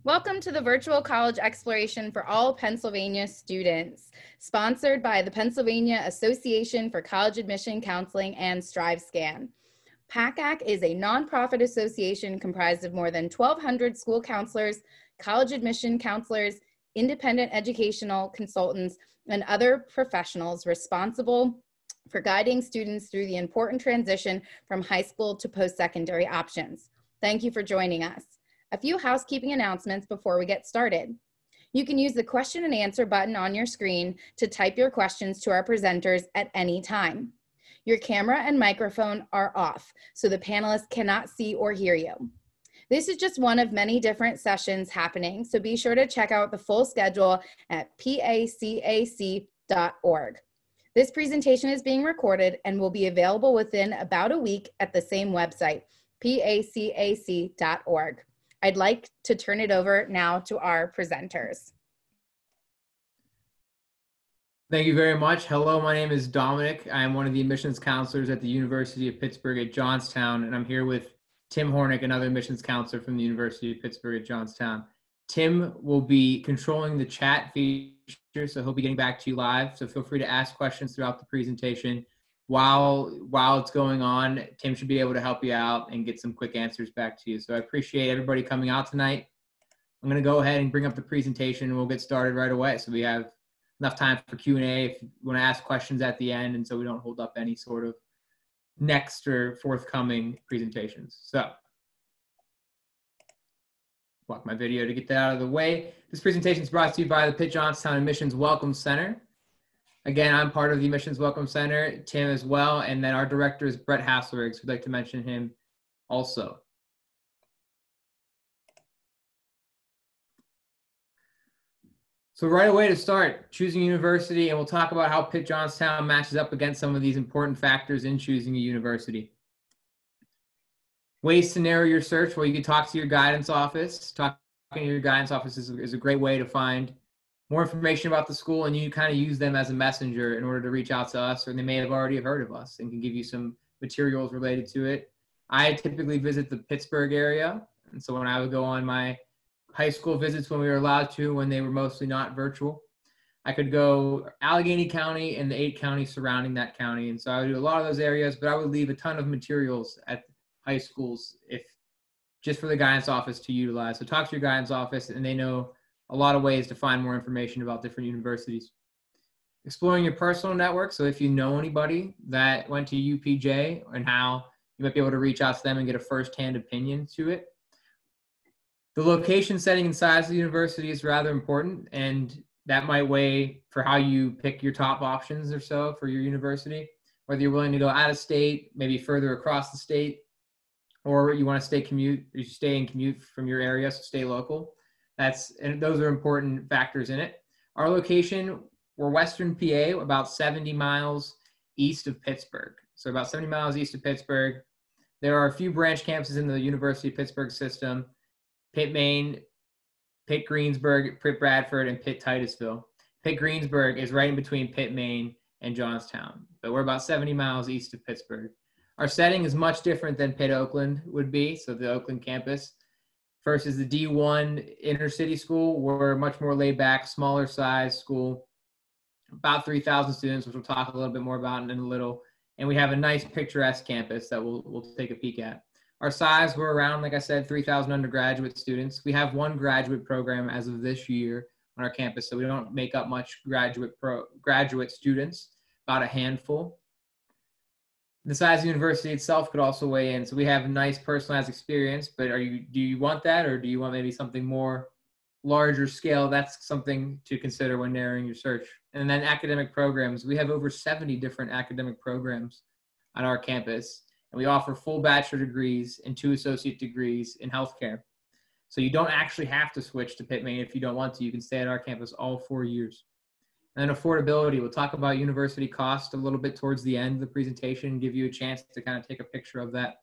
Welcome to the Virtual College Exploration for all Pennsylvania students, sponsored by the Pennsylvania Association for College Admission Counseling and StriveScan. PACAC is a nonprofit association comprised of more than 1,200 school counselors, college admission counselors, independent educational consultants, and other professionals responsible for guiding students through the important transition from high school to post-secondary options. Thank you for joining us. A few housekeeping announcements before we get started. You can use the question and answer button on your screen to type your questions to our presenters at any time. Your camera and microphone are off, so the panelists cannot see or hear you. This is just one of many different sessions happening, so be sure to check out the full schedule at pacac.org. This presentation is being recorded and will be available within about a week at the same website, pacac.org. I'd like to turn it over now to our presenters. Thank you very much. Hello, my name is Dominic. I am one of the admissions counselors at the University of Pittsburgh at Johnstown, and I'm here with Tim Hornick, another admissions counselor from the University of Pittsburgh at Johnstown. Tim will be controlling the chat feature, so he'll be getting back to you live. So feel free to ask questions throughout the presentation. While it's going on, Tim should be able to help you out and get some quick answers back to you. So I appreciate everybody coming out tonight. I'm going to go ahead and bring up the presentation and we'll get started right away. So we have enough time for Q&A if you want to ask questions at the end, and so we don't hold up any sort of next or forthcoming presentations. So block my video to get that out of the way. This presentation is brought to you by the Pitt Johnstown Admissions Welcome Center. Again, I'm part of the Admissions Welcome Center, Tim as well, and then our director is Brett Hasselriggs. We'd like to mention him also. So right away to start, choosing a university, and we'll talk about how Pitt Johnstown matches up against some of these important factors in choosing a university. Ways to narrow your search, well, you can talk to your guidance office. Talking to your guidance office is a great way to find more information about the school, and you kind of use them as a messenger in order to reach out to us, or they may have already heard of us and can give you some materials related to it. I typically visit the Pittsburgh area, and so when I would go on my high school visits when we were allowed to, when they were mostly not virtual, I could go Allegheny County and the 8 counties surrounding that county, and so I would do a lot of those areas, but I would leave a ton of materials at high schools just for the guidance office to utilize. So talk to your guidance office, and they know a lot of ways to find more information about different universities. Exploring your personal network. So if you know anybody that went to UPJ and how you might be able to reach out to them and get a firsthand opinion to it. The location, setting, and size of the university is rather important, and that might weigh for how you pick your top options or so for your university, whether you're willing to go out of state, maybe further across the state, or you want to stay and commute from your area, so stay local. And those are important factors in it. Our location, we're Western PA, about 70 miles east of Pittsburgh. So about 70 miles east of Pittsburgh. There are a few branch campuses in the University of Pittsburgh system: Pitt, Maine, Pitt, Greensburg, Pitt, Bradford, and Pitt, Titusville. Pitt, Greensburg is right in between Pitt, Maine, and Johnstown. But we're about 70 miles east of Pittsburgh. Our setting is much different than Pitt, Oakland would be, so the Oakland campus. First is the D1 inner city school. We're a much more laid back, smaller size school, about 3,000 students, which we'll talk a little bit more about in a little. And we have a nice picturesque campus that we'll take a peek at. Our size, we're around, like I said, 3,000 undergraduate students. We have one graduate program as of this year on our campus, so we don't make up much graduate students, about a handful. The size of the university itself could also weigh in. So we have a nice personalized experience, but do you want that, or do you want maybe something more larger scale? That's something to consider when narrowing your search. And then academic programs. We have over 70 different academic programs on our campus, and we offer full bachelor degrees and 2 associate degrees in healthcare. So you don't actually have to switch to Pitt, Maine if you don't want to. You can stay at our campus all 4 years. And then affordability. We'll talk about university cost a little bit towards the end of the presentation and give you a chance to kind of take a picture of that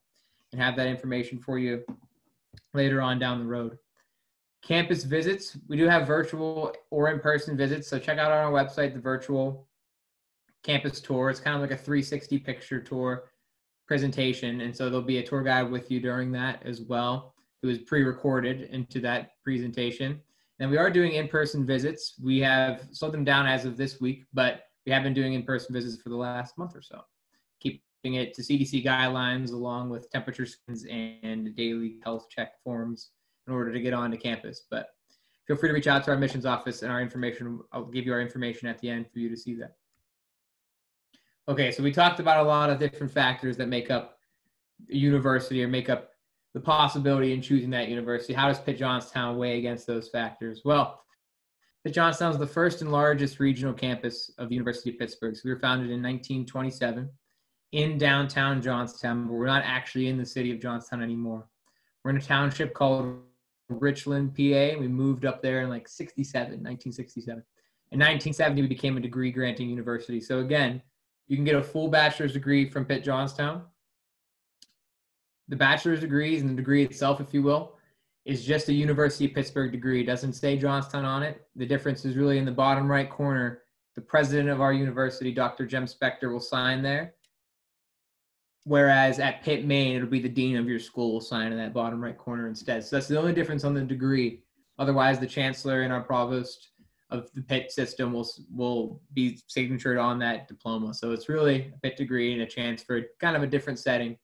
and have that information for you later on down the road. Campus visits. We do have virtual or in-person visits, so check out on our website the virtual campus tour. It's kind of like a 360 picture tour presentation, and so there'll be a tour guide with you during that as well. It was pre-recorded into that presentation. And we are doing in-person visits. We have slowed them down as of this week, but we have been doing in-person visits for the last month or so, keeping it to CDC guidelines along with temperature scans and daily health check forms in order to get onto campus. But feel free to reach out to our admissions office, and our information, I'll give you our information at the end for you to see that. Okay, so we talked about a lot of different factors that make up a university or make up the possibility in choosing that university. How does Pitt Johnstown weigh against those factors? Well, Pitt Johnstown is the first and largest regional campus of the University of Pittsburgh. So we were founded in 1927 in downtown Johnstown, but we're not actually in the city of Johnstown anymore. We're in a township called Richland, PA. We moved up there in like 1967. In 1970, we became a degree granting university. So again, you can get a full bachelor's degree from Pitt Johnstown. The bachelor's degrees and the degree itself, if you will, is just a University of Pittsburgh degree. It doesn't say Johnstown on it. The difference is really in the bottom right corner. The president of our university, Dr. Jem Spector, will sign there. Whereas at Pitt, Maine, it'll be the dean of your school will sign in that bottom right corner instead. So that's the only difference on the degree. Otherwise, the chancellor and our provost of the Pitt system will be signatured on that diploma. So it's really a Pitt degree and a chance for kind of a different setting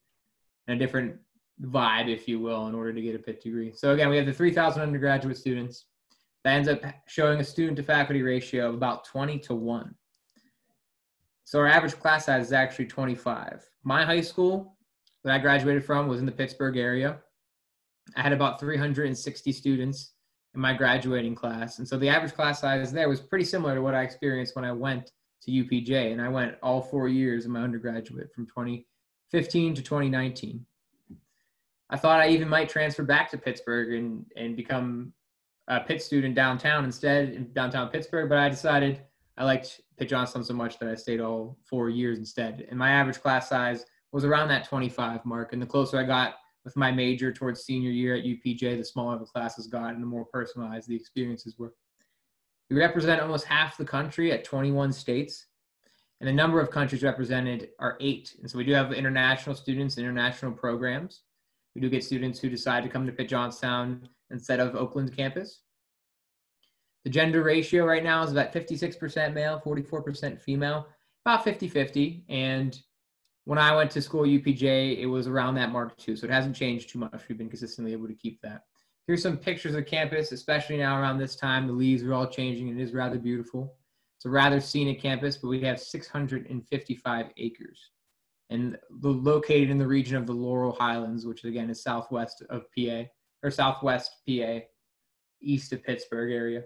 and a different vibe, if you will, in order to get a Pitt degree. So again, we have the 3,000 undergraduate students. That ends up showing a student to faculty ratio of about 20-1. So our average class size is actually 25. My high school that I graduated from was in the Pittsburgh area. I had about 360 students in my graduating class. And so the average class size there was pretty similar to what I experienced when I went to UPJ. And I went all 4 years of my undergraduate from 2015 to 2019. I thought I even might transfer back to Pittsburgh and become a Pitt student downtown instead, in downtown Pittsburgh, but I decided I liked Pitt Johnstown so much that I stayed all 4 years instead. And my average class size was around that 25 mark. And the closer I got with my major towards senior year at UPJ, the smaller the classes got and the more personalized the experiences were. We represent almost half the country at 21 states. And the number of countries represented are 8. And so we do have international students, international programs. We do get students who decide to come to Pitt Johnstown instead of Oakland campus. The gender ratio right now is about 56% male, 44% female, about 50-50. And when I went to school at UPJ, it was around that mark too. So it hasn't changed too much. We've been consistently able to keep that. Here's some pictures of campus, especially now around this time. The leaves are all changing and it is rather beautiful. It's a rather scenic campus, but we have 655 acres. And located in the region of the Laurel Highlands, which again is southwest of PA, or southwest PA, east of Pittsburgh area.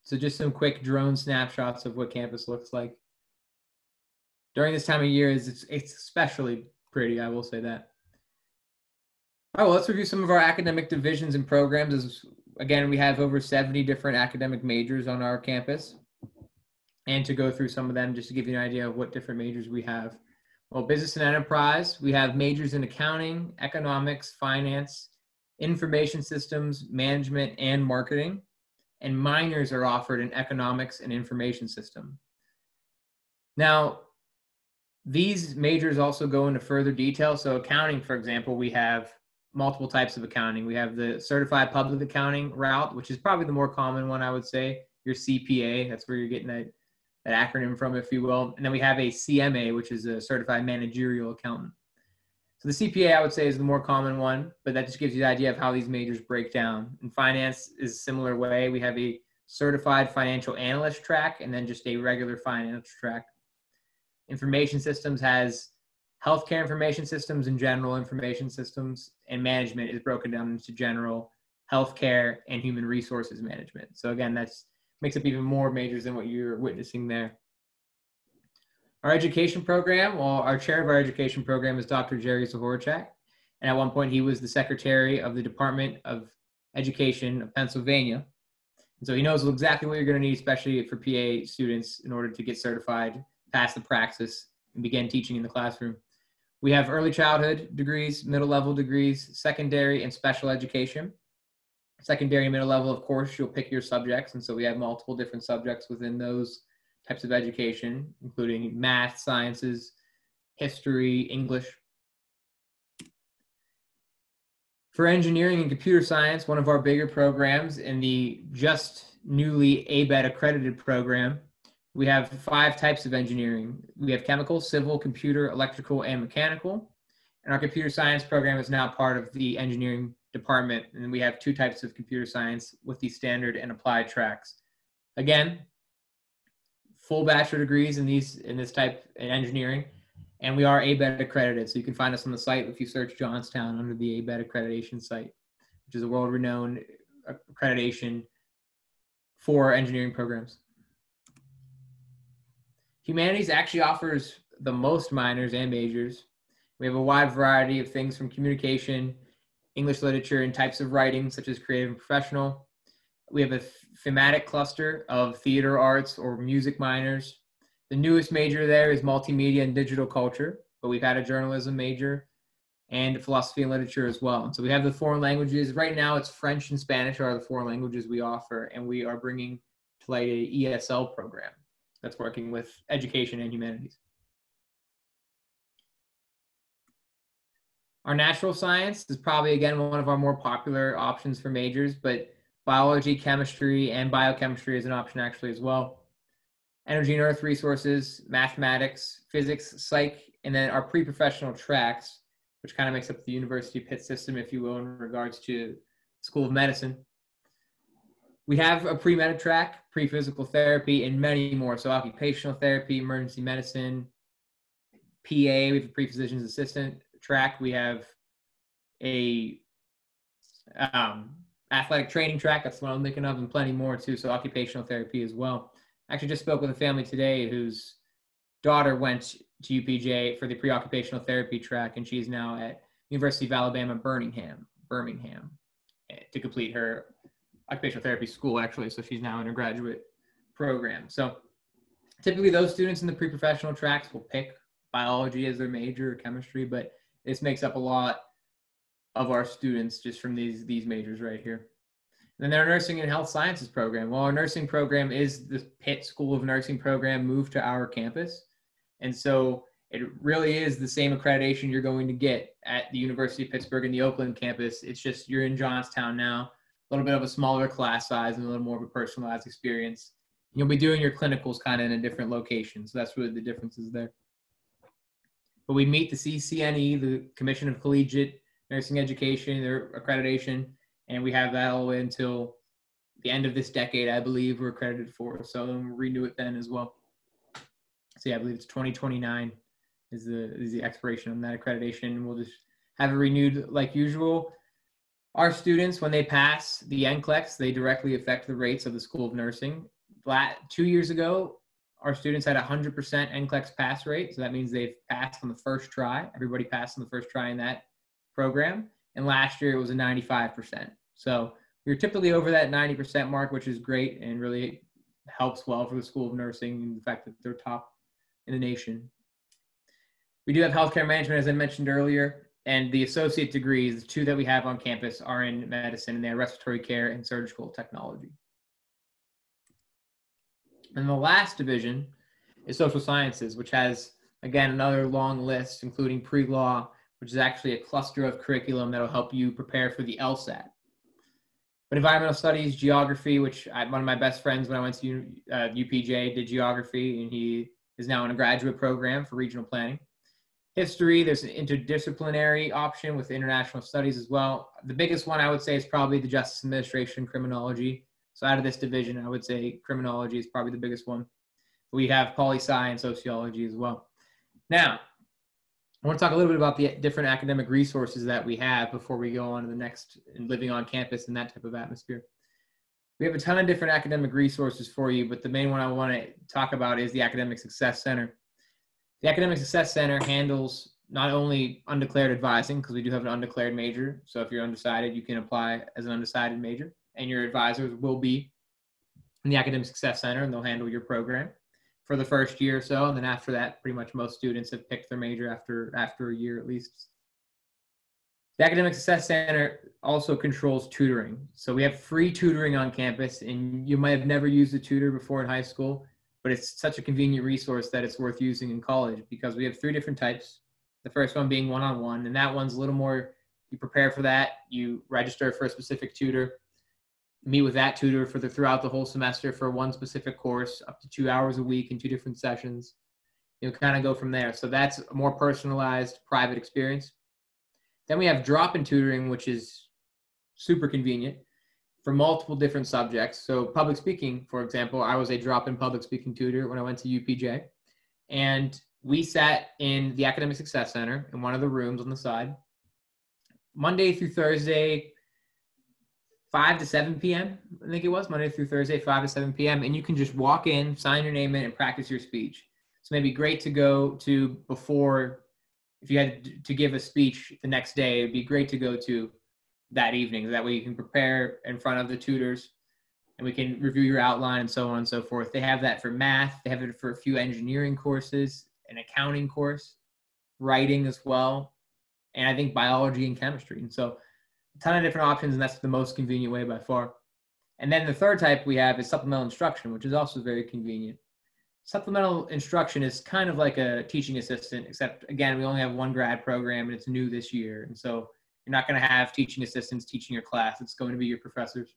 So just some quick drone snapshots of what campus looks like. During this time of year, it's especially pretty, I will say that. All right, well, let's review some of our academic divisions and programs. Again, we have over 70 different academic majors on our campus. And to go through some of them, just to give you an idea of what different majors we have. Well, business and enterprise, we have majors in accounting, economics, finance, information systems, management, and marketing. And minors are offered in economics and information system. Now, these majors also go into further detail. So accounting, for example, we have multiple types of accounting. We have the certified public accounting route, which is probably the more common one, I would say. Your CPA, that's where you're getting that acronym from, if you will. And then we have a CMA, which is a certified managerial accountant. So the CPA, I would say, is the more common one, but that just gives you the idea of how these majors break down. And finance is a similar way. We have a certified financial analyst track and then just a regular finance track. Information systems has healthcare information systems and general information systems, and management is broken down into general healthcare and human resources management. So again, that's makes up even more majors than what you're witnessing there. Our education program, well, our chair of our education program is Dr. Jerry Zahorchak. And at one point, he was the secretary of the Department of Education of Pennsylvania. And so he knows exactly what you're going to need, especially for PA students, in order to get certified, pass the praxis, and begin teaching in the classroom. We have early childhood degrees, middle level degrees, secondary and special education. Secondary and middle level, of course, you'll pick your subjects. And so we have multiple different subjects within those types of education, including math, sciences, history, English. For engineering and computer science, one of our bigger programs in the just newly ABET accredited program, we have 5 types of engineering. We have chemical, civil, computer, electrical, and mechanical. And our computer science program is now part of the engineering department. And we have 2 types of computer science with the standard and applied tracks. Again, full bachelor degrees in this type in engineering. And we are ABET accredited. So you can find us on the site if you search Johnstown under the ABET accreditation site, which is a world-renowned accreditation for engineering programs. Humanities actually offers the most minors and majors. We have a wide variety of things from communication, English literature, and types of writing, such as creative and professional. We have a thematic cluster of theater arts or music minors. The newest major there is multimedia and digital culture, but we've had a journalism major and philosophy and literature as well. And so we have the foreign languages. Right now it's French and Spanish are the foreign languages we offer, and we are bringing to light an ESL program that's working with education and humanities. Our natural science is probably, again, one of our more popular options for majors, but biology, chemistry, and biochemistry is an option actually as well. Energy and earth resources, mathematics, physics, psych, and then our pre-professional tracks, which kind of makes up the University of Pitt system, if you will, in regards to School of Medicine. We have a pre-med track, pre-physical therapy, and many more. So occupational therapy, emergency medicine, PA, we have a pre-physician's assistant track. We have a athletic training track, that's what I'm thinking of, and plenty more too, so occupational therapy as well. I actually just spoke with a family today whose daughter went to UPJ for the pre-occupational therapy track, and she's now at University of Alabama, Birmingham, to complete her occupational therapy school, actually, so she's now in a graduate program. So typically those students in the pre-professional tracks will pick biology as their major or chemistry, but this makes up a lot of our students just from these majors right here. And then our nursing and health sciences program. Well, our nursing program is the Pitt School of Nursing program moved to our campus. And so it really is the same accreditation you're going to get at the University of Pittsburgh and the Oakland campus. It's just you're in Johnstown now, a little bit of a smaller class size and a little more of a personalized experience. You'll be doing your clinicals kind of in a different location. So that's really the differences there. But we meet the CCNE, the Commission of Collegiate Nursing Education, their accreditation, and we have that all the way until the end of this decade, I believe, we're accredited for. So then we'll renew it then as well. So yeah, I believe it's 2029 is the expiration on that accreditation. We'll just have it renewed like usual. Our students, when they pass the NCLEX, they directly affect the rates of the School of Nursing. 2 years ago, our students had 100% NCLEX pass rate. So that means they've passed on the first try. Everybody passed on the first try in that program. And last year it was a 95%. So we're typically over that 90% mark, which is great and really helps well for the School of Nursing and the fact that they're top in the nation. We do have healthcare management, as I mentioned earlier, and the associate degrees, the 2 that we have on campus are in medicine, and they are respiratory care and surgical technology. And the last division is social sciences, which has, again, another long list, including pre-law, which is actually a cluster of curriculum that will help you prepare for the LSAT. But environmental studies, geography, which one of my best friends when I went to UPJ did geography, and he is now in a graduate program for regional planning. History, there's an interdisciplinary option with international studies as well. The biggest one I would say is probably the Justice Administration, criminology. So out of this division, I would say criminology is probably the biggest one. We have poli-sci and sociology as well. Now, I want to talk a little bit about the different academic resources that we have before we go on to the next and living on campus in that type of atmosphere. We have a ton of different academic resources for you, but the main one I want to talk about is the Academic Success Center. The Academic Success Center handles not only undeclared advising, because we do have an undeclared major. So if you're undecided, you can apply as an undecided major, and your advisors will be in the Academic Success Center, and they'll handle your program for the first year or so. And then after that, pretty much most students have picked their major after a year at least. The Academic Success Center also controls tutoring. So we have free tutoring on campus, and you might have never used a tutor before in high school, but it's such a convenient resource that it's worth using in college because we have 3 different types. The first one being one-on-one, and that one's a little more, You prepare for that. You register for a specific tutor, meet with that tutor throughout the whole semester for one specific course, up to 2 hours a week in 2 different sessions. You'll kind of go from there. So that's a more personalized, private experience. Then we have drop-in tutoring, which is super convenient for multiple different subjects. So public speaking, for example, I was a drop-in public speaking tutor when I went to UPJ. And we sat in the Academic Success Center in one of the rooms on the side, Monday through Thursday, 5 to 7 p.m. I think it was Monday through Thursday, 5 to 7 p.m. And you can just walk in, sign your name in, and practice your speech. So maybe great to go to before, if you had to give a speech the next day, it'd be great to go to that evening. That way you can prepare in front of the tutors and we can review your outline and so on and so forth. They have that for math. They have it for a few engineering courses, an accounting course, writing as well, and I think biology and chemistry. And so a ton of different options, and that's the most convenient way by far. And then the third type we have is supplemental instruction, which is also very convenient. Supplemental instruction is kind of like a teaching assistant, except again, we only have one grad program and it's new this year. And so you're not going to have teaching assistants teaching your class. It's going to be your professors.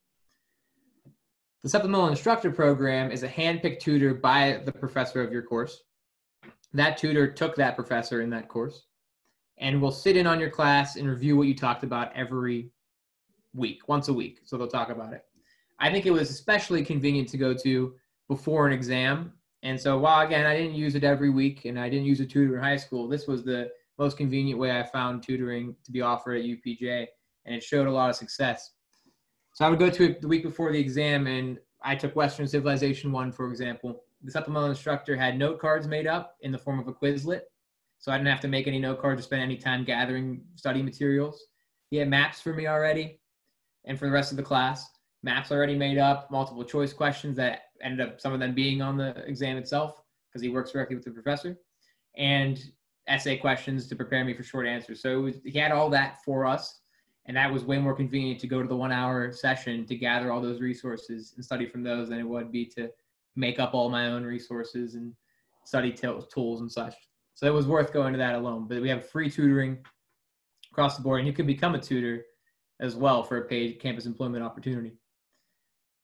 The supplemental instructor program is a hand-picked tutor by the professor of your course. That tutor took that professor in that course and will sit in on your class and review what you talked about every week, once a week. So they'll talk about it. I think it was especially convenient to go to before an exam. And so while, again, I didn't use it every week and I didn't use a tutor in high school, this was the most convenient way I found tutoring to be offered at UPJ, and it showed a lot of success. So I would go to it the week before the exam, and I took Western Civilization 1, for example. The supplemental instructor had note cards made up in the form of a Quizlet, so I didn't have to make any note cards or spend any time gathering study materials. He had maps for me already, and for the rest of the class, maps already made up, multiple choice questions that ended up some of them being on the exam itself because he works directly with the professor, and essay questions to prepare me for short answers. So he had all that for us, and that was way more convenient to go to the 1 hour session to gather all those resources and study from those than it would be to make up all my own resources and study tools and such. So it was worth going to that alone. But we have free tutoring across the board, and you can become a tutor as well for a paid campus employment opportunity.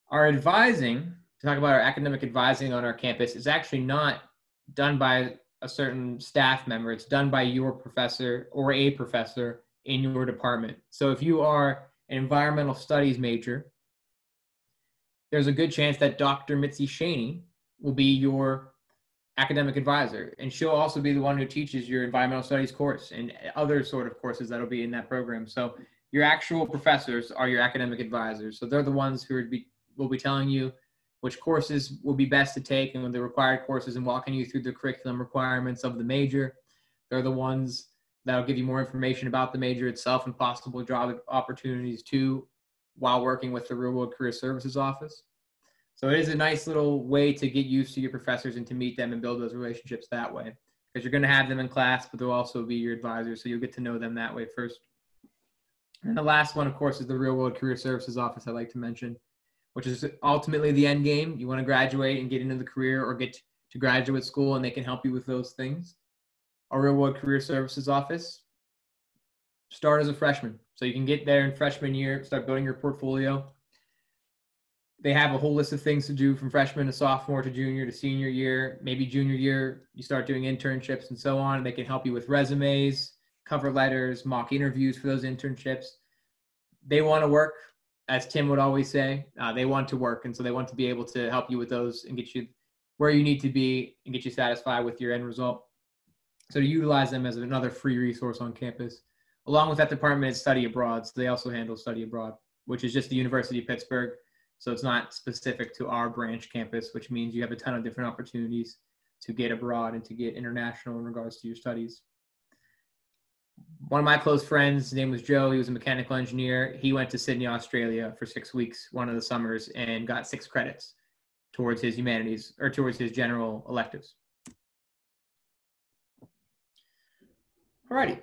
Our advising, to talk about our academic advising on our campus, is actually not done by a certain staff member. It's done by your professor or a professor in your department. So if you are an environmental studies major, there's a good chance that Dr. Mitzi Shaney will be your academic advisor, and she'll also be the one who teaches your environmental studies course and other sort of courses that'll be in that program. So your actual professors are your academic advisors. So they're the ones who will be telling you which courses will be best to take and the required courses and walking you through the curriculum requirements of the major. They're the ones that'll give you more information about the major itself and possible job opportunities too while working with the Real World Career Services Office. So it is a nice little way to get used to your professors and to meet them and build those relationships that way, because you're going to have them in class, but they'll also be your advisors. So you'll get to know them that way first. And the last one, of course, is the Real World Career Services Office I like to mention, which is ultimately the end game. You want to graduate and get into the career or get to graduate school, and they can help you with those things. Our Real World Career Services Office, start as a freshman. So you can get there in freshman year, start building your portfolio. They have a whole list of things to do from freshman to sophomore to junior to senior year. Maybe junior year, you start doing internships and so on. They can help you with resumes, cover letters, mock interviews for those internships. They want to work, as Tim would always say. They want to work, and so they want to be able to help you with those and get you where you need to be and get you satisfied with your end result. So to utilize them as another free resource on campus. Along with that department is study abroad. So they also handle study abroad, which is just the University of Pittsburgh. So it's not specific to our branch campus, which means you have a ton of different opportunities to get abroad and to get international in regards to your studies. One of my close friends, his name was Joe. He was a mechanical engineer. He went to Sydney, Australia for 6 weeks, one of the summers, and got 6 credits towards his humanities or towards his general electives. Alrighty,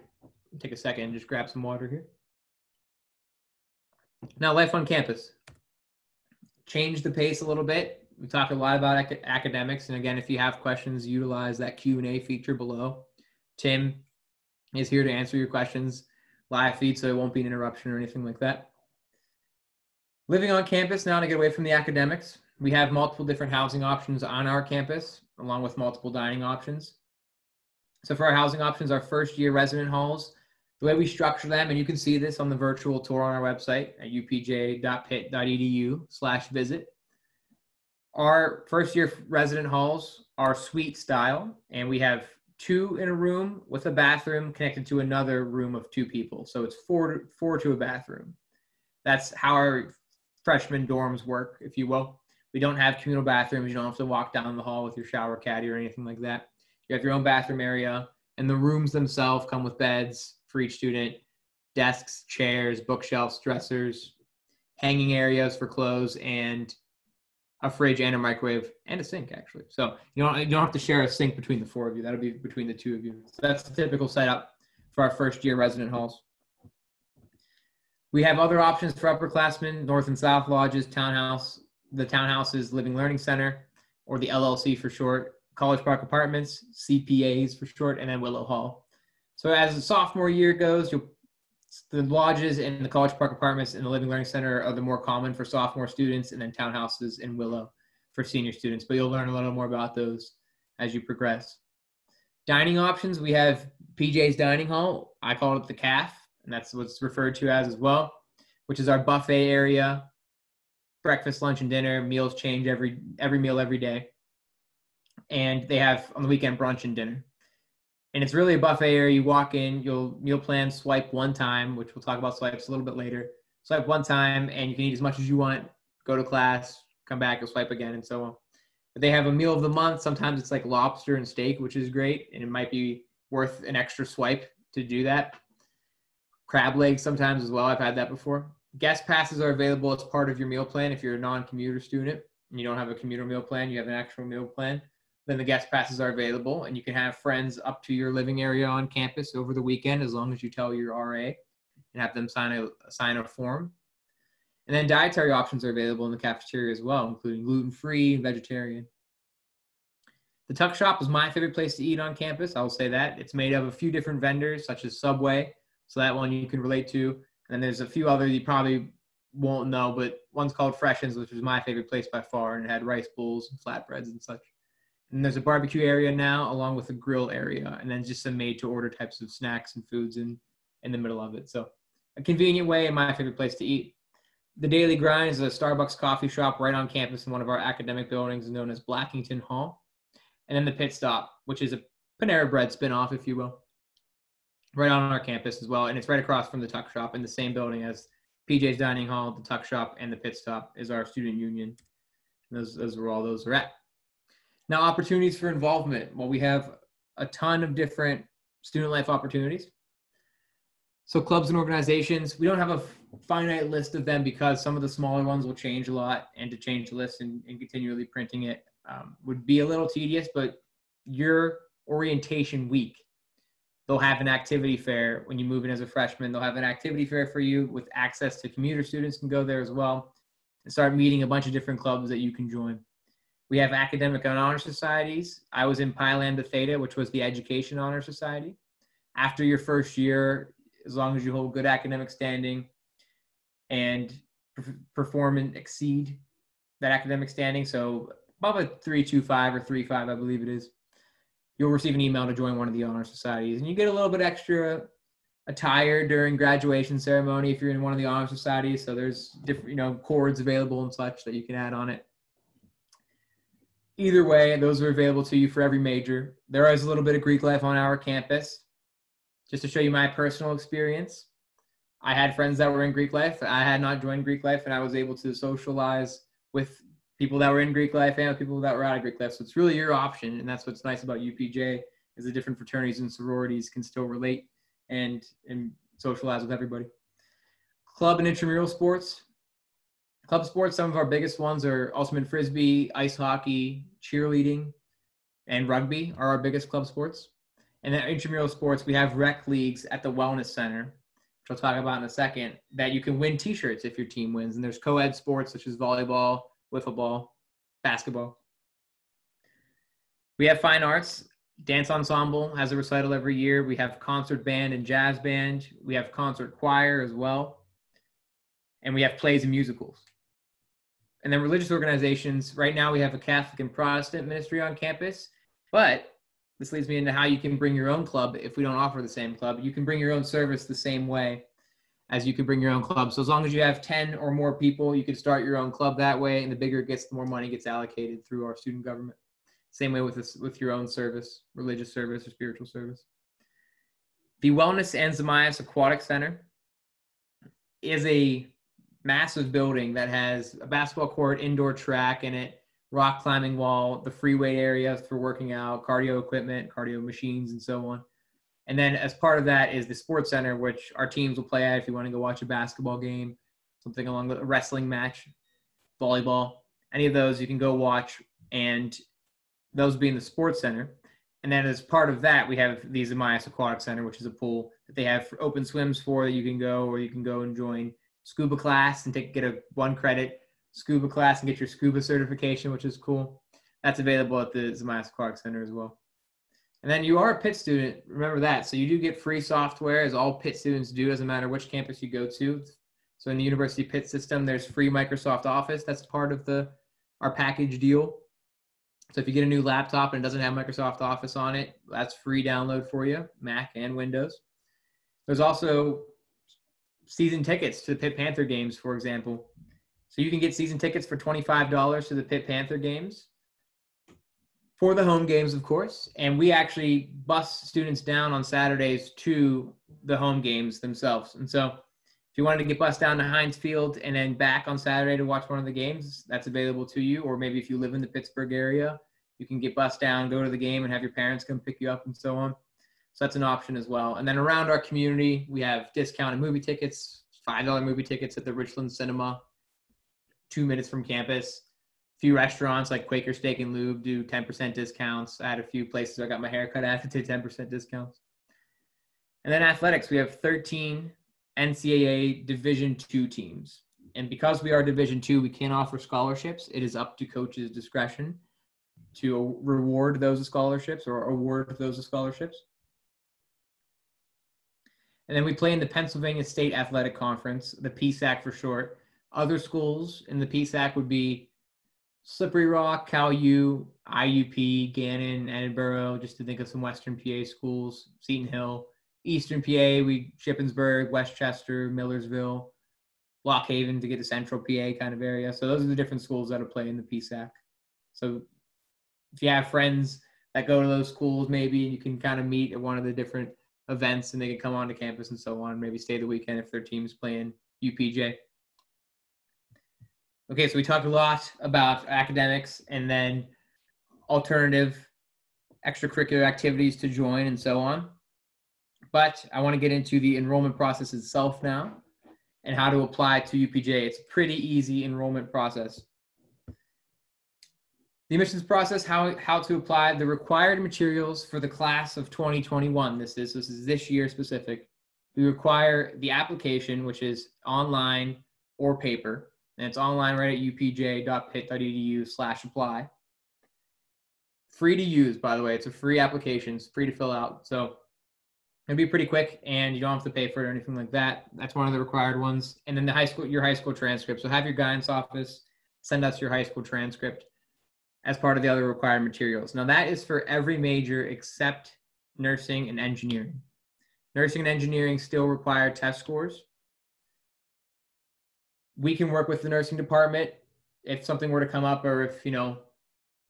take a second and just grab some water here. Now, life on campus. Change the pace a little bit. We talked a lot about academics, and again, if you have questions, utilize that Q&A feature below. Tim is here to answer your questions live feed, so it won't be an interruption or anything like that. Living on campus now, to get away from the academics, we have multiple different housing options on our campus, along with multiple dining options. So for our housing options, our first year resident halls, the way we structure them, and you can see this on the virtual tour on our website at upj.pitt.edu/visit. Our first year resident halls are suite style, and we have 2 in a room with a bathroom connected to another room of 2 people. So it's four to a bathroom. That's how our freshman dorms work, if you will. We don't have communal bathrooms. You don't have to walk down the hall with your shower caddy or anything like that. You have your own bathroom area, and the rooms themselves come with beds for each student, desks, chairs, bookshelves, dressers, hanging areas for clothes, and a fridge and a microwave and a sink, actually. So you don't have to share a sink between the 4 of you. That'll be between the 2 of you. So that's the typical setup for our first year resident halls. We have other options for upperclassmen: North and South Lodges, Townhouse, the Townhouses Living Learning Center, or the LLC for short, College Park Apartments, CPAs for short, and then Willow Hall. So as the sophomore year goes, the lodges and the College Park Apartments and the Living Learning Center are the more common for sophomore students, and then Townhouses and Willow for senior students. But you'll learn a little more about those as you progress. Dining options, we have PJ's Dining Hall. I call it the CAF, and that's what's referred to as well, which is our buffet area. Breakfast, lunch, and dinner. Meals change every meal every day. And they have on the weekend brunch and dinner. And it's really a buffet area. You walk in, you'll meal plan, swipe one time, which we'll talk about swipes a little bit later. Swipe one time, and you can eat as much as you want. Go to class, come back, you'll swipe again, and so on. But they have a meal of the month. Sometimes it's like lobster and steak, which is great, and it might be worth an extra swipe to do that. Crab legs sometimes as well. I've had that before. Guest passes are available as part of your meal plan if you're a non-commuter student and you don't have a commuter meal plan, you have an actual meal plan. Then the guest passes are available, and you can have friends up to your living area on campus over the weekend as long as you tell your RA and have them sign a form. And then dietary options are available in the cafeteria as well, including gluten-free, vegetarian. The Tuck Shop is my favorite place to eat on campus. I will say that. It's made of a few different vendors, such as Subway, so that one you can relate to. And then there's a few others you probably won't know, but one's called Freshens, which was my favorite place by far, and it had rice bowls and flatbreads and such. And there's a barbecue area now, along with a grill area, and then just some made-to-order types of snacks and foods in the middle of it. So a convenient way and my favorite place to eat. The Daily Grind is a Starbucks coffee shop right on campus in one of our academic buildings known as Blackington Hall. And then the Pit Stop, which is a Panera Bread spinoff, if you will, right on our campus as well. And it's right across from the Tuck Shop in the same building as PJ's Dining Hall, the Tuck Shop, and the Pit Stop is our student union. Those are all those are at. Now, opportunities for involvement. Well, we have a ton of different student life opportunities. So clubs and organizations, we don't have a finite list of them because some of the smaller ones will change a lot, and to change the list and continually printing it would be a little tedious, but your orientation week, they'll have an activity fair when you move in as a freshman. They'll have an activity fair for you with access to commuter students can go there as well and start meeting a bunch of different clubs that you can join. We have academic and honor societies. I was in Pi Lambda Theta, which was the Education Honor Society. After your first year, as long as you hold good academic standing and perform and exceed that academic standing, so above a 3.25 or 3.5, I believe it is, you'll receive an email to join one of the honor societies. And you get a little bit extra attire during graduation ceremony if you're in one of the honor societies. So there's different, cords available and such that you can add on it. Either way, those are available to you for every major. There is a little bit of Greek life on our campus. Just to show you my personal experience, I had friends that were in Greek life. I had not joined Greek life, and I was able to socialize with people that were in Greek life and people that were out of Greek life. So it's really your option, and that's what's nice about UPJ is the different fraternities and sororities can still relate and socialize with everybody. Club and intramural sports. Club sports, some of our biggest ones are ultimate frisbee, ice hockey, cheerleading, and rugby are our biggest club sports. And then intramural sports, we have rec leagues at the Wellness Center, which I'll talk about in a second, that you can win t-shirts if your team wins. And there's co-ed sports such as volleyball, wiffle ball, basketball. We have fine arts. Dance ensemble has a recital every year. We have concert band and jazz band. We have concert choir as well. And we have plays and musicals. And then religious organizations, right now we have a Catholic and Protestant ministry on campus, but this leads me into how you can bring your own club if we don't offer the same club. You can bring your own service the same way as you can bring your own club. So as long as you have 10 or more people, you can start your own club that way, and the bigger it gets, the more money gets allocated through our student government. Same way with your own service, religious service or spiritual service. The Wellness and Zamias Aquatic Center is a massive building that has a basketball court, indoor track in it, rock climbing wall, the free weight area for working out, cardio equipment, cardio machines, and so on. And then as part of that is the sports center, which our teams will play at if you want to go watch a basketball game, something along with a wrestling match, volleyball, any of those you can go watch, and those being the sports center. And then as part of that, we have the Zamias Aquatic Center, which is a pool that they have for open swims for that you can go, or you can go and join scuba class and get a 1 credit scuba class and get your scuba certification, which is cool. That's available at the Zamias Aquatic Center as well. And then you are a Pitt student, remember that. So you do get free software, as all Pitt students do, doesn't matter which campus you go to. So in the University of Pitt system, there's free Microsoft Office. That's part of our package deal. So if you get a new laptop and it doesn't have Microsoft Office on it, that's free download for you, Mac and Windows. There's also season tickets to the Pitt Panther games, for example. So you can get season tickets for $25 to the Pitt Panther games, for the home games, of course. And we actually bus students down on Saturdays to the home games themselves. And so if you wanted to get bused down to Heinz Field and then back on Saturday to watch one of the games, that's available to you. Or maybe if you live in the Pittsburgh area, you can get bused down, go to the game, and have your parents come pick you up and so on. So that's an option as well. And then around our community, we have discounted movie tickets, $5 movie tickets at the Richland Cinema, 2 minutes from campus. A few restaurants like Quaker Steak and Lube do 10% discounts. I had a few places I got my hair cut at that did 10% discounts. And then athletics, we have 13 NCAA Division II teams. And because we are Division II, we can't offer scholarships. It is up to coaches' discretion to reward those scholarships or award those scholarships. And then we play in the Pennsylvania State Athletic Conference, the PACAC for short. Other schools in the PACAC would be Slippery Rock, Cal U, IUP, Gannon, Edinburgh, just to think of some Western PA schools, Seton Hill. Eastern PA, Shippensburg, Westchester, Millersville, Lock Haven to get to Central PA kind of area. So those are the different schools that will play in the PACAC. So if you have friends that go to those schools, maybe you can kind of meet at one of the different events and they can come onto campus and so on, maybe stay the weekend if their team's playing UPJ. Okay, so we talked a lot about academics and then alternative extracurricular activities to join and so on. But I want to get into the enrollment process itself now and how to apply to UPJ. It's a pretty easy enrollment process. The admissions process, how to apply the required materials for the class of 2021. This is this year specific. We require the application, which is online or paper. And it's online right at upj.pitt.edu/apply. Free to use, by the way. It's a free application. It's free to fill out. So it'll be pretty quick, and you don't have to pay for it or anything like that. That's one of the required ones. And then your high school transcript. So have your guidance office send us your high school transcript as part of the other required materials. Now that is for every major except nursing and engineering. Nursing and engineering still require test scores. We can work with the nursing department if something were to come up, or if,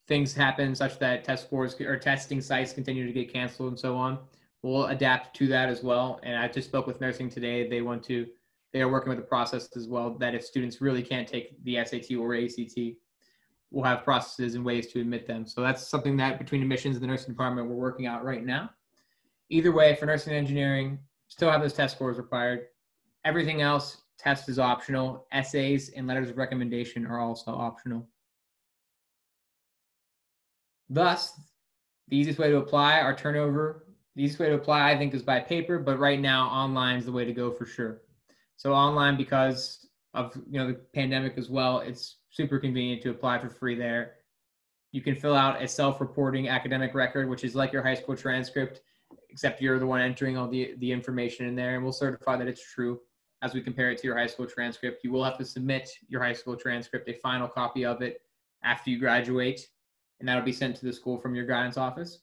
things happen such that test scores or testing sites continue to get canceled and so on. We'll adapt to that as well. And I just spoke with nursing today. They are working with the process as well, that if students really can't take the SAT or ACT, we'll have processes and ways to admit them. So that's something that between admissions and the nursing department, we're working out right now. Either way, for nursing and engineering, still have those test scores required. Everything else, test is optional. Essays and letters of recommendation are also optional. Thus, the easiest way to apply, I think, is by paper, but right now online is the way to go for sure. So online, because of the pandemic as well, it's super convenient to apply for free there. You can fill out a self-reporting academic record, which is like your high school transcript, except you're the one entering all the information in there, and we'll certify that it's true as we compare it to your high school transcript. You will have to submit your high school transcript, a final copy of it, after you graduate, and that'll be sent to the school from your guidance office.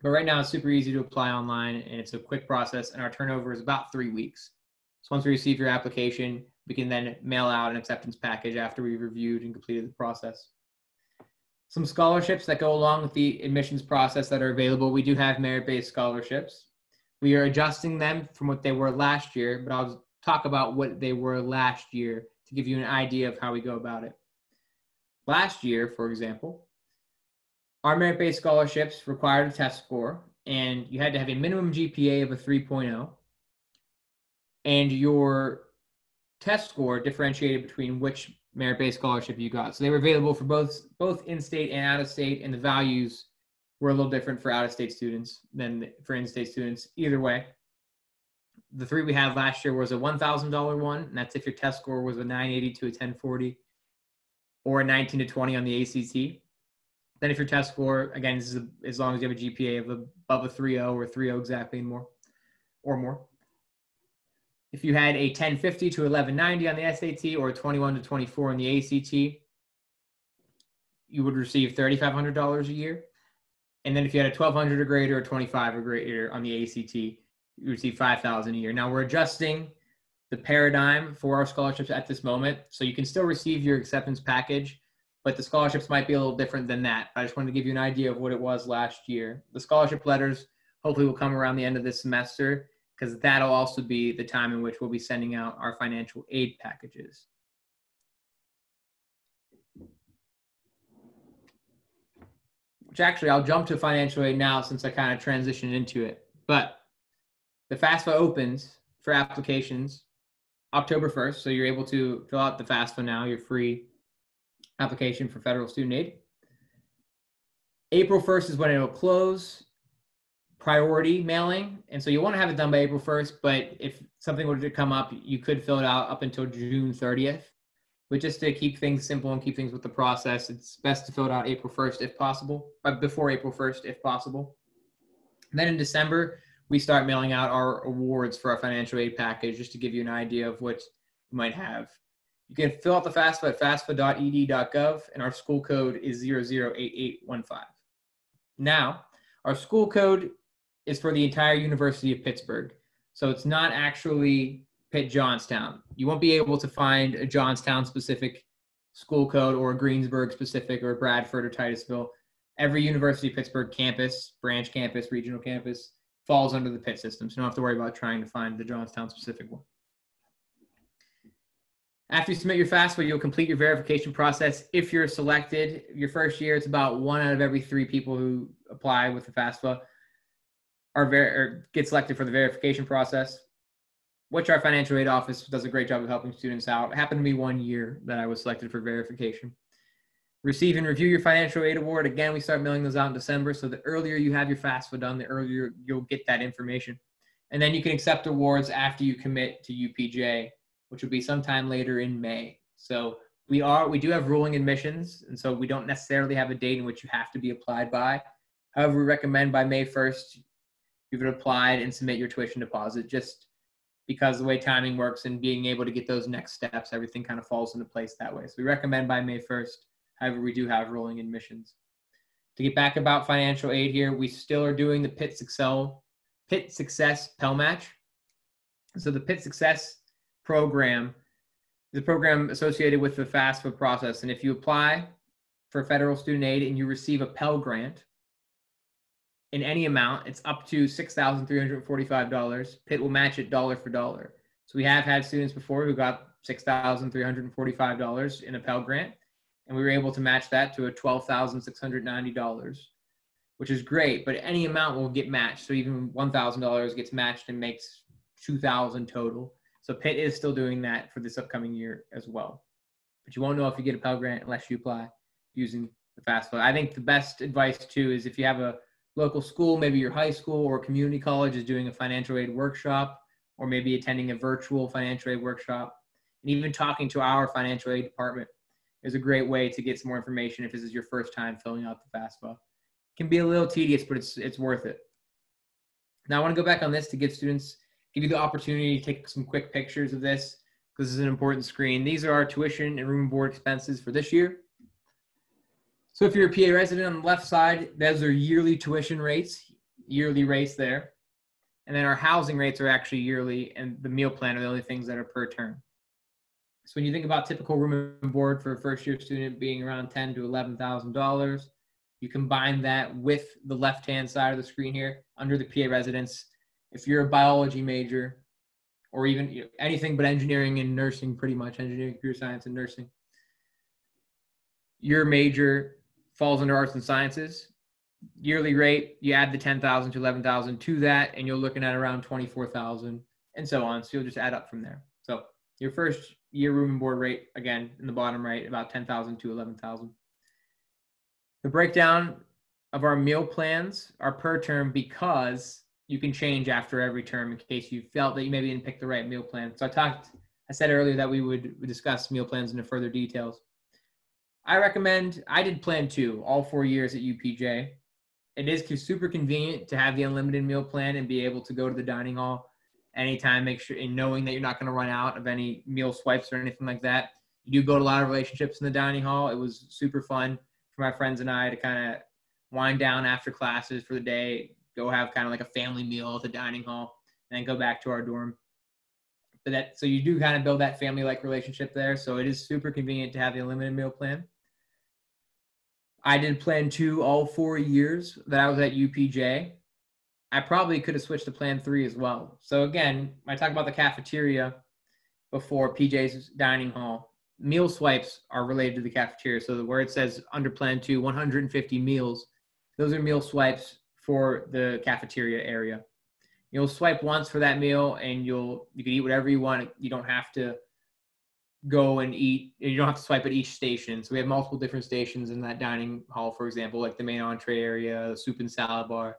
But right now, it's super easy to apply online, and it's a quick process, and our turnover is about 3 weeks. So once we receive your application, we can then mail out an acceptance package after we've reviewed and completed the process. Some scholarships that go along with the admissions process that are available. We do have merit-based scholarships. We are adjusting them from what they were last year, but I'll talk about what they were last year to give you an idea of how we go about it. Last year, for example, our merit-based scholarships required a test score, and you had to have a minimum GPA of a 3.0, and your test score differentiated between which merit-based scholarship you got. So they were available for both in-state and out-of-state, and the values were a little different for out-of-state students than for in-state students. Either way, the three we had last year was a $1,000 one, and that's if your test score was a 980 to a 1040, or a 19 to 20 on the ACT. Then if your test score, again, this is as long as you have a GPA of above a 3.0 or 3.0 exactly and more. If you had a 1050 to 1190 on the SAT or a 21 to 24 on the ACT, you would receive $3,500 a year. And then if you had a 1200 or greater or 25 or greater on the ACT, you receive $5,000 a year. Now we're adjusting the paradigm for our scholarships at this moment. So you can still receive your acceptance package, but the scholarships might be a little different than that. I just wanted to give you an idea of what it was last year. The scholarship letters hopefully will come around the end of this semester, because that'll also be the time in which we'll be sending out our financial aid packages. Which actually, I'll jump to financial aid now since I kind of transitioned into it. But the FAFSA opens for applications October 1st, so you're able to fill out the FAFSA now, your free application for federal student aid. April 1st is when it'll close. Priority mailing, and so you want to have it done by April 1st, but if something were to come up, you could fill it out up until June 30th. But just to keep things simple and keep things with the process, it's best to fill it out April 1st if possible, but before April 1st if possible. And then in December, we start mailing out our awards for our financial aid package, just to give you an idea of what you might have. You can fill out the FAFSA at fasfa.ed.gov, and our school code is 008815. Now, our school code is for the entire University of Pittsburgh. So it's not actually Pitt Johnstown. You won't be able to find a Johnstown specific school code or a Greensburg specific or a Bradford or Titusville. Every University of Pittsburgh campus, branch campus, regional campus falls under the Pitt system. So you don't have to worry about trying to find the Johnstown specific one. After you submit your FAFSA, you'll complete your verification process. If you're selected, your first year, it's about 1 out of every 3 people who apply with the FAFSA or get selected for the verification process, which our financial aid office does a great job of helping students out. It happened to me 1 year that I was selected for verification. Receive and review your financial aid award. Again, we start mailing those out in December, so the earlier you have your FAFSA done, the earlier you'll get that information. And then you can accept awards after you commit to UPJ, which will be sometime later in May. So we do have rolling admissions, and so we don't necessarily have a date in which you have to be applied by. However, we recommend by May 1st, you've applied and submit your tuition deposit, just because the way timing works and being able to get those next steps, everything kind of falls into place that way. So we recommend by May 1st. However, we do have rolling admissions. To get back about financial aid here, we still are doing the Pitt Success Pell Match. So the Pitt Success program is a program associated with the FAFSA process. And if you apply for federal student aid and you receive a Pell Grant in any amount, it's up to $6,345. Pitt will match it dollar for dollar. So we have had students before who got $6,345 in a Pell Grant, and we were able to match that to a $12,690, which is great, but any amount will get matched. So even $1,000 gets matched and makes $2,000 total. So Pitt is still doing that for this upcoming year as well. But you won't know if you get a Pell Grant unless you apply using the FAFSA. I think the best advice too is if you have a local school, maybe your high school or community college is doing a financial aid workshop, or maybe attending a virtual financial aid workshop, and even talking to our financial aid department is a great way to get some more information if this is your first time filling out the FAFSA. It can be a little tedious, but it's worth it. Now I want to go back on this to give you the opportunity to take some quick pictures of this, because this is an important screen. These are our tuition and room and board expenses for this year. So if you're a PA resident, on the left side, those are yearly tuition rates, yearly rates there. And then our housing rates are actually yearly, and the meal plan are the only things that are per term. So when you think about typical room and board for a first-year student being around $10,000 to $11,000, you combine that with the left-hand side of the screen here under the PA residence. If you're a biology major, or even anything but engineering and nursing, pretty much engineering, computer science, and nursing, your major falls under arts and sciences. Yearly rate, you add the $10,000 to $11,000 to that, and you're looking at around $24,000, and so on. So you'll just add up from there. So your first year room and board rate, again, in the bottom right, about $10,000 to $11,000. The breakdown of our meal plans are per term because you can change after every term in case you felt that you maybe didn't pick the right meal plan. So I said earlier that we would discuss meal plans into further details. I did plan 2 all 4 years at UPJ. It is super convenient to have the unlimited meal plan and be able to go to the dining hall anytime, make sure, and knowing that you're not going to run out of any meal swipes or anything like that. You do build a lot of relationships in the dining hall. It was super fun for my friends and I to kind of wind down after classes for the day, go have kind of like a family meal at the dining hall, and then go back to our dorm. So you do kind of build that family-like relationship there. So it is super convenient to have the unlimited meal plan. I did plan 2 all 4 years that I was at UPJ. I probably could have switched to plan 3 as well. So again, I talked about the cafeteria before, PJ's dining hall. Meal swipes are related to the cafeteria. So where it says under plan 2, 150 meals, those are meal swipes for the cafeteria area. You'll swipe once for that meal, and you can eat whatever you want. You don't have to go and eat. You don't have to swipe at each station. So we have multiple different stations in that dining hall, for example, like the main entree area, the soup and salad bar,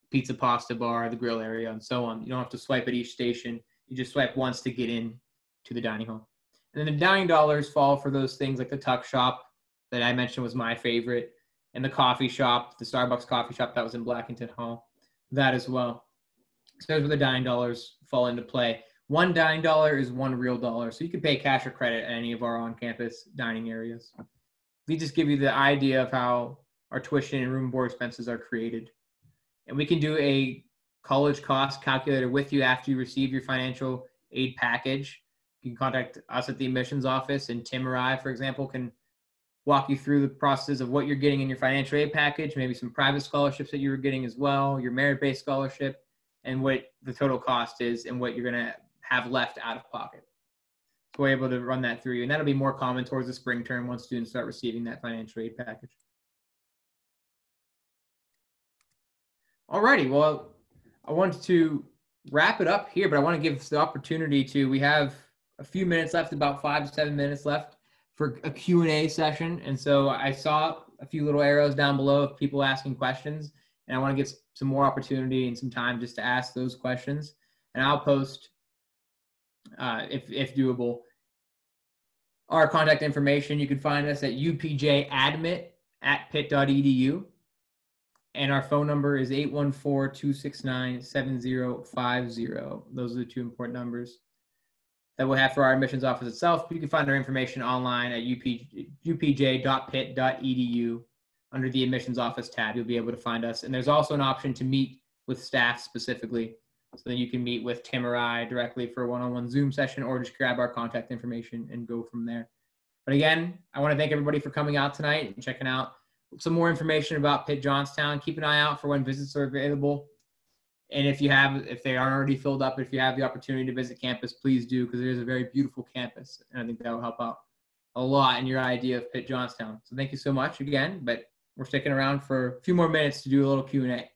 pizza pasta bar, the grill area, and so on. You don't have to swipe at each station. You just swipe once to get in to the dining hall. And then the dining dollars fall for those things like the tuck shop that I mentioned was my favorite, and the coffee shop, the Starbucks coffee shop that was in Blackington Hall, that as well. So that's where the dining dollars fall into play. $1 dining dollar is $1 real dollar. So you can pay cash or credit at any of our on-campus dining areas. We just give you the idea of how our tuition and room and board expenses are created. And we can do a college cost calculator with you after you receive your financial aid package. You can contact us at the admissions office, and Tim or I, for example, can walk you through the process of what you're getting in your financial aid package, maybe some private scholarships that you were getting as well, your merit-based scholarship, and what the total cost is and what you're going to have left out of pocket. So we're able to run that through you, and that'll be more common towards the spring term once students start receiving that financial aid package. Alrighty, well, I wanted to wrap it up here, but I want to give the opportunity to, we have a few minutes left, about 5 to 7 minutes left for a Q&A session. And so I saw a few little arrows down below of people asking questions, and I want to get some more opportunity and some time just to ask those questions. And I'll post, if doable, our contact information. You can find us at upjadmit@pitt.edu. And our phone number is 814-269-7050. Those are the 2 important numbers that we'll have for our admissions office itself. You can find our information online at upj.pitt.edu. Under the admissions office tab, you'll be able to find us. And there's also an option to meet with staff specifically. So then you can meet with Tim or I directly for a one-on-one Zoom session, or just grab our contact information and go from there. But again, I want to thank everybody for coming out tonight and checking out some more information about Pitt Johnstown. Keep an eye out for when visits are available. And if they aren't already filled up, if you have the opportunity to visit campus, please do, because it is a very beautiful campus. And I think that will help out a lot in your idea of Pitt Johnstown. So thank you so much again, but we're sticking around for a few more minutes to do a little Q&A.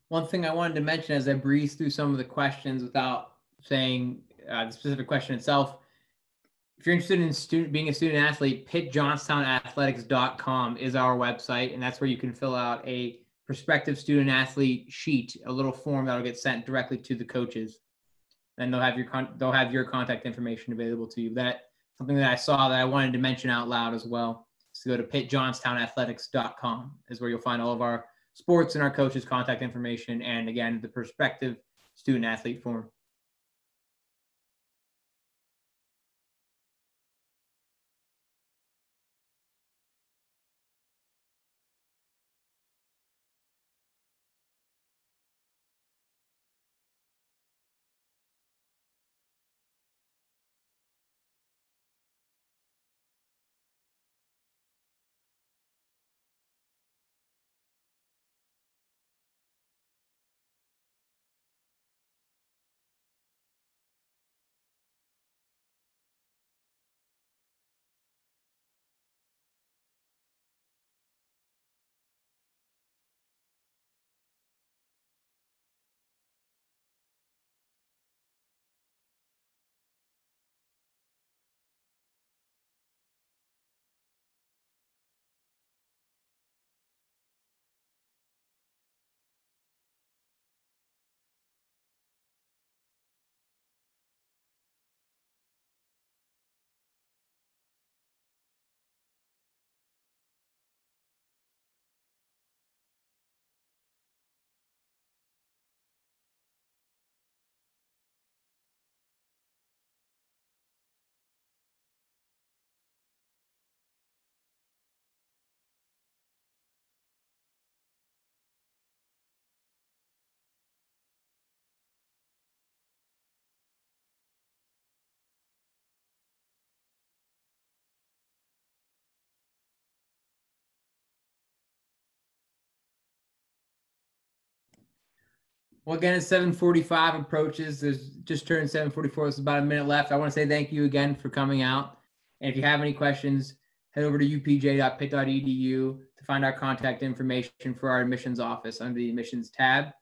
One thing I wanted to mention as I breeze through some of the questions without saying the specific question itself, if you're interested in being a student athlete, pittjohnstonathletics.com is our website, and that's where you can fill out a prospective student athlete sheet, a little form that'll get sent directly to the coaches, and they'll have your contact information available to you. That's something that I saw that I wanted to mention out loud as well. So go to pittjohnstonathletics.com is where you'll find all of our sports and our coaches' contact information, and again, the prospective student athlete form. Well, again, as 7:45 approaches, there's just turned 7:44. There's about a minute left. I want to say thank you again for coming out. And if you have any questions, head over to upj.pitt.edu to find our contact information for our admissions office under the admissions tab.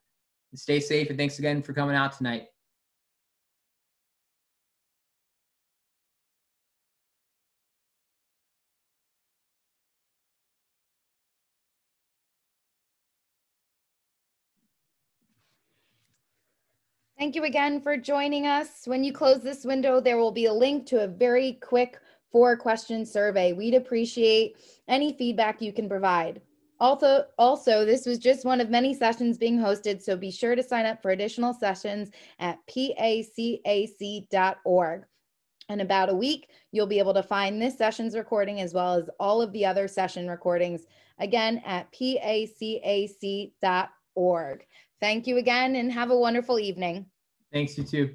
And stay safe, and thanks again for coming out tonight. Thank you again for joining us. When you close this window, there will be a link to a very quick 4-question survey. We'd appreciate any feedback you can provide. Also, this was just one of many sessions being hosted, so be sure to sign up for additional sessions at pacac.org. In about a week, you'll be able to find this session's recording as well as all of the other session recordings, again, at pacac.org. Thank you again and have a wonderful evening. Thanks, you too.